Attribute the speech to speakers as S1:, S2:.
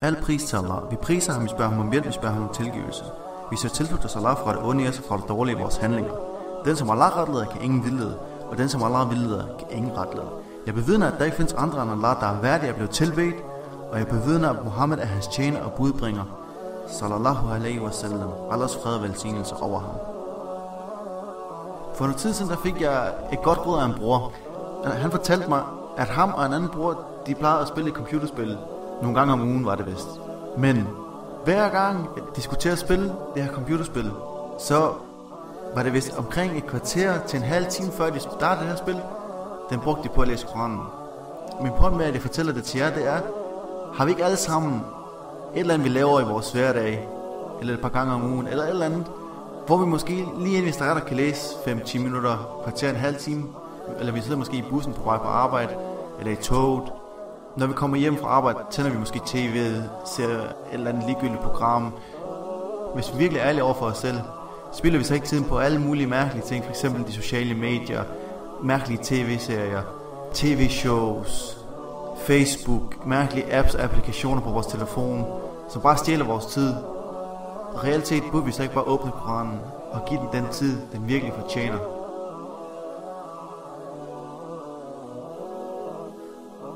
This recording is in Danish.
S1: Al pris til Allah. Vi priser ham, vi spørger ham om hjælp, vi spørger ham om tilgivelse. Vi søger tilflugt hos Allah fra det onde i os og fra det dårlige i vores handlinger. Den, som Allah retleder, kan ingen vildlede, og den, som Allah vildleder, kan ingen retlede. Jeg bevidner, at der ikke findes andre end Allah, der er værdige at blive tilbedt, og jeg bevidner, at Muhammed er hans tjener og budbringer. Sallallahu alaihi wasallam. Allahs fred og velsignelse over ham. For noget tid siden, der fik jeg et godt råd af en bror. Han fortalte mig, at ham og en anden bror, de plejede at spille et computerspil. Nogle gange om ugen var det vist. Men hver gang de skulle til at spille det her computerspil, så var det vist omkring et kvarter til en halv time før de startede det her spil. Den brugte de på at læse Koranen. Min point med, at jeg fortæller det til jer, det er, har vi ikke alle sammen et eller andet, vi laver i vores hverdag, eller et par gange om ugen, eller et eller andet, hvor vi måske lige inden vi starter kan læse 5-10 minutter, kvarter, en halv time, eller vi sidder måske i bussen på vej på arbejde, eller i toget. Når vi kommer hjem fra arbejde, tænder vi måske tv'et, ser et eller andet ligegyldigt program. Hvis vi virkelig er ærlige over for os selv, spiller vi så ikke tiden på alle mulige mærkelige ting, f.eks. de sociale medier, mærkelige tv-serier, tv-shows, Facebook, mærkelige apps og applikationer på vores telefon, som bare stjæler vores tid. Reelt set burde vi så ikke bare åbne Koranen og give den tid, den virkelig fortjener.